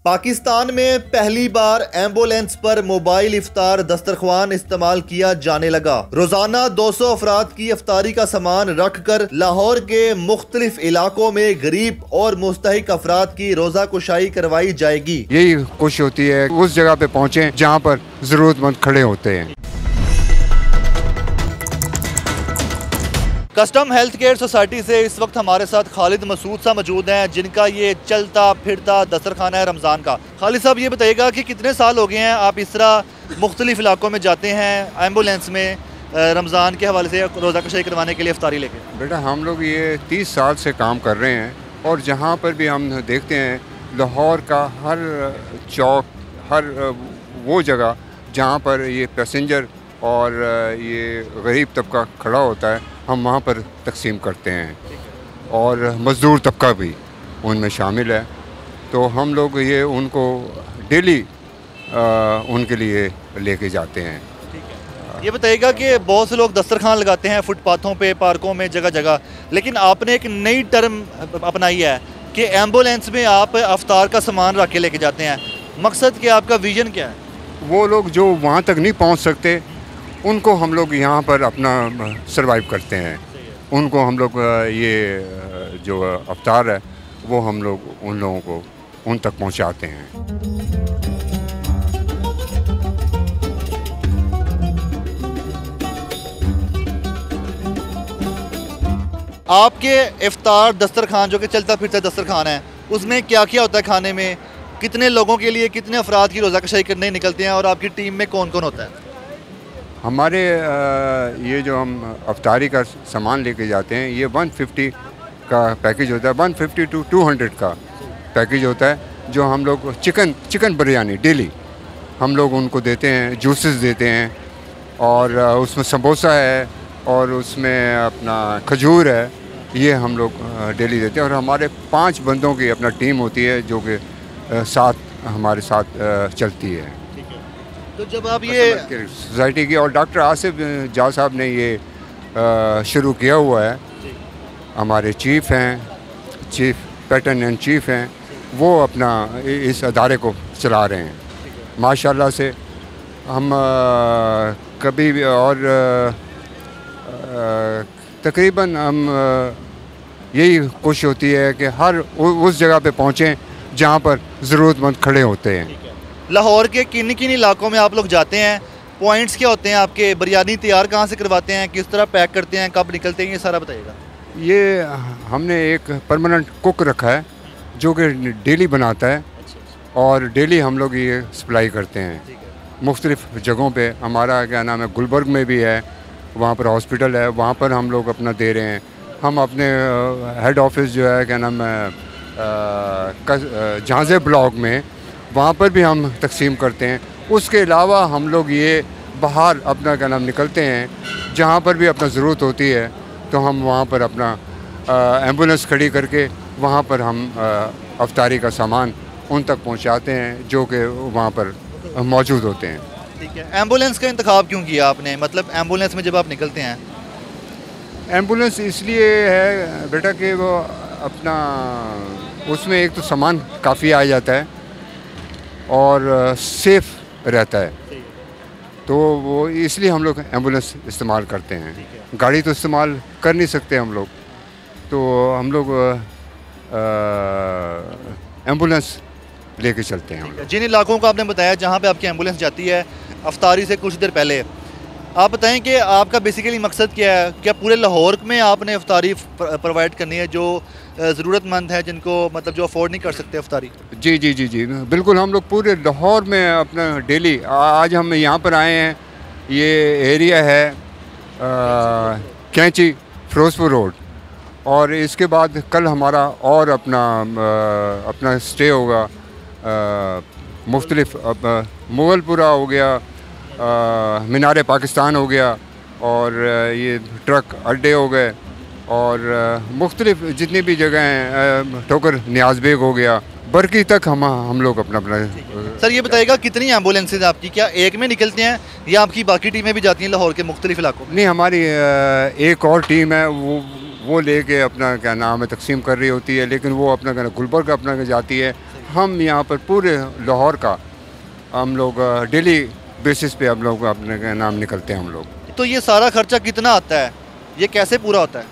पाकिस्तान में पहली बार एम्बुलेंस पर मोबाइल इफ्तार दस्तरखान इस्तेमाल किया जाने लगा। रोजाना 200 अफराद की इफ्तारी का सामान रख कर लाहौर के मुख्तलिफ इलाकों में गरीब और मुस्तहिक अफराद की रोजा कुशाई करवाई जाएगी। यही कोशिश होती है उस जगह पे पहुँचे जहाँ पर जरूरतमंद खड़े होते हैं। कस्टम हेल्थ केयर सोसाइटी से इस वक्त हमारे साथ खालिद मसूद साहब मौजूद हैं, जिनका ये चलता फिरता दस्तरखाना है रमज़ान का। खालिद साहब ये बताइएगा कि कितने साल हो गए हैं आप इस तरह मुख्तलिफ इलाकों में जाते हैं एम्बुलेंस में रमज़ान के हवाले से रोज़ा कशाई करवाने के लिए इफ्तारी लेके? बेटा हम लोग ये 30 साल से काम कर रहे हैं और जहाँ पर भी हम देखते हैं लाहौर का हर चौक, हर वो जगह जहाँ पर ये पैसेंजर और ये गरीब तबका खड़ा होता है, हम वहाँ पर तकसीम करते हैं और मज़दूर तबका भी उनमें शामिल है। तो हम लोग ये उनको डेली उनके लिए लेके जाते हैं। ये बताइएगा कि बहुत से लोग दस्तरखान लगाते हैं फुटपाथों पे, पार्कों में, जगह जगह, लेकिन आपने एक नई टर्म अपनाई है कि एम्बुलेंस में आप अफ्तार का सामान रख के लेके जाते हैं। मकसद क्या, आपका विजन क्या है? वो लोग जो वहाँ तक नहीं पहुँच सकते उनको हम लोग यहाँ पर अपना सरवाइव करते हैं। उनको हम लोग ये जो अफ्तार है वो हम लोग उन लोगों को उन तक पहुँचाते हैं। आपके इफ्तार दस्तरखान जो कि चलता फिरता दस्तरखान है, उसमें क्या क्या होता है खाने में? कितने लोगों के लिए, कितने अफराद की रोज़ा कशाई करने निकलते हैं और आपकी टीम में कौन कौन होता है? हमारे ये जो हम अफ्तारी का सामान लेके जाते हैं ये 150 का पैकेज होता है, 150 to 200 का पैकेज होता है, जो हम लोग चिकन बिरयानी डेली हम लोग उनको देते हैं, जूसेस देते हैं और उसमें समोसा है और उसमें अपना खजूर है, ये हम लोग डेली देते हैं। और हमारे 5 बंदों की अपना टीम होती है जो कि हमारे साथ चलती है। तो जब आप ये सोसाइटी की और डॉक्टर आसिफ जा साहब ने ये शुरू किया हुआ है, हमारे चीफ़ हैं, चीफ पैटर्न एंड चीफ हैं, वो अपना इस अदारे को चला रहे हैं। माशाल्लाह से हम कभी भी और तकरीबन हम यही कोशिश होती है कि हर उस जगह पे पहुँचें जहाँ पर ज़रूरतमंद खड़े होते हैं। लाहौर के किन किन इलाकों में आप लोग जाते हैं? पॉइंट्स क्या होते हैं आपके? बिरयानी तैयार कहाँ से करवाते हैं, किस तरह पैक करते हैं, कब निकलते हैं, ये सारा बताइएगा। ये हमने एक परमानेंट कुक रखा है जो कि डेली बनाता है और डेली हम लोग ये सप्लाई करते हैं मुख्तलिफ जगहों पे। हमारा क्या नाम है, गुलबर्ग में भी है, वहाँ पर हॉस्पिटल है, वहाँ पर हम लोग अपना दे रहे हैं। हम अपने हेड ऑफिस जो है क्या नाम है झांसे ब्लॉक में, वहाँ पर भी हम तकसीम करते हैं। उसके अलावा हम लोग ये बाहर अपना क्या नाम निकलते हैं जहाँ पर भी अपना ज़रूरत होती है, तो हम वहाँ पर अपना एम्बुलेंस खड़ी करके वहाँ पर हम अफ्तारी का सामान उन तक पहुँचाते हैं जो कि वहाँ पर मौजूद होते हैं। ठीक है, एम्बुलेंस का इंतखाब क्यों किया आपने? मतलब एम्बुलेंस में जब आप निकलते हैं? एम्बुलेंस इसलिए है बेटा कि वो अपना उसमें एक तो सामान काफ़ी आ जाता है और सेफ रहता है, तो वो इसलिए हम लोग एम्बुलेंस इस्तेमाल करते हैं। गाड़ी तो इस्तेमाल कर नहीं सकते हम लोग, तो हम लोग एम्बुलेंस लेके चलते हैं। जिन इलाकों का आपने बताया जहाँ पे आपकी एम्बुलेंस जाती है अफ्तारी से कुछ देर पहले, आप बताएं कि आपका बेसिकली मकसद क्या है? क्या पूरे लाहौर में आपने अफ्तारी प्रोवाइड करनी है जो ज़रूरतमंद है, जिनको मतलब जो अफोर्ड नहीं कर सकते अफ्तारी? जी जी जी जी बिल्कुल, हम लोग पूरे लाहौर में अपना डेली, आज हम यहाँ पर आए हैं, ये एरिया है कैंची फिरोजपुर रोड, और इसके बाद कल हमारा और अपना स्टे होगा मुख्तलिफ मुगलपुरा हो गया, मीनार पाकिस्तान हो गया, और ये ट्रक अड्डे हो गए, और मुख्तलिफ जितनी भी जगह हैं, ठोकर नियाज बेग हो गया, बरकी तक हम लोग अपना सर ये बताइएगा कितनी एम्बुलेंसेज आपकी, क्या एक में निकलते हैं या आपकी बाकी टीमें भी जाती हैं लाहौर के मुख्तलिफ इलाकों में? नहीं, हमारी एक और टीम है, वो लेके अपना क्या नाम है तकसीम कर रही होती है, लेकिन वो अपना गुलबर्ग अपना जाती है, हम यहाँ पर पूरे लाहौर का हम लोग डेली बेसिस पे हम लोग अपने नाम निकलते हैं हम लोग। तो ये सारा खर्चा कितना आता है, ये कैसे पूरा होता है?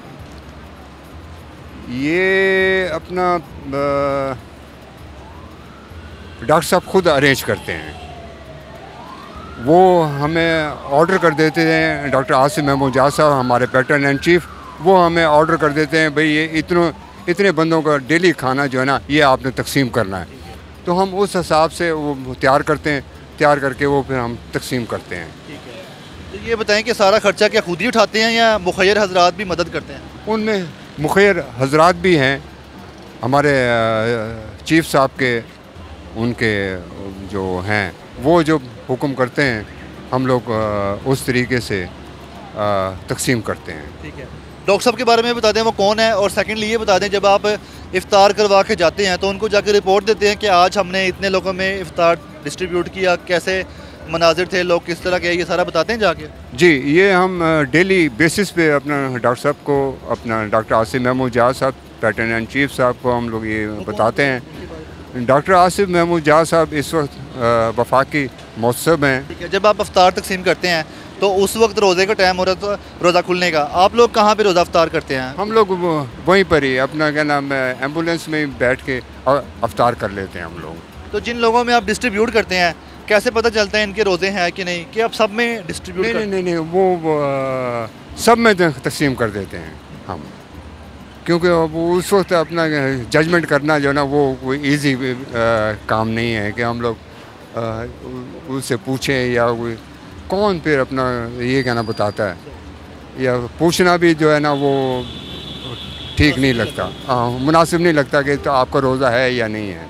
ये अपना डॉक्टर साहब खुद अरेंज करते हैं, वो हमें ऑर्डर कर देते हैं। डॉक्टर आसिफ महमूद जाज साहब हमारे पैटर्न एंड चीफ, वो हमें ऑर्डर कर देते हैं, भाई ये इतने बंदों का डेली खाना जो है ना ये आपने तकसीम करना है। तो हम उस हिसाब से वो तैयार करते हैं, तैयार करके वो फिर हम तकसीम करते हैं। ठीक है, तो ये बताएं कि सारा खर्चा क्या खुद ही उठाते हैं या मुखैर हजरात भी मदद करते हैं? उनमें मुखैर हजरात भी हैं, हमारे चीफ साहब के उनके जो हैं वो जो हुक्म करते हैं हम लोग उस तरीके से तकसीम करते हैं। ठीक है, डॉक्टर साहब के बारे में बता दें वो कौन है, और सेकंडली ये बता दें जब आप इफ्तार करवा के जाते हैं तो उनको जाकर रिपोर्ट देते हैं कि आज हमने इतने लोगों में इफ्तार डिस्ट्रीब्यूट किया, कैसे मनाजिर थे, लोग किस तरह के, ये सारा बताते हैं जाके? जी, ये हम डेली बेसिस पे अपना डॉक्टर साहब को, अपना डॉक्टर आसिफ महमूद जाज साहब पैटर्न एंड चीफ साहब को हम लोग ये बताते हैं। डॉक्टर आसिफ महमूद जाज साहब इस वक्त वफाकी मौसम हैं। ठीक है, जब आप इफ्तार तकसीम करते हैं तो उस वक्त रोज़े का टाइम हो रहा था, रोज़ा खुलने का, आप लोग कहाँ पे रोज़ा इफ्तार करते हैं? हम लोग वहीं पर ही अपना क्या नाम है एम्बुलेंस में ही बैठ के इफ्तार कर लेते हैं हम लोग। तो जिन लोगों में आप डिस्ट्रीब्यूट करते हैं कैसे पता चलता है इनके रोज़े हैं कि नहीं, कि आप सब में डिस्ट्रीब्यूट? नहीं, वो सब में तकसीम कर देते हैं हम, क्योंकि वो उस वक्त अपना जजमेंट करना जो है ना वो कोई ईजी काम नहीं है कि हम लोग उससे पूछें या कोई कौन फिर अपना ये कहना बताता है, या पूछना भी जो है ना वो ठीक नहीं लगता, मुनासिब नहीं लगता कि तो आपका रोज़ा है या नहीं है।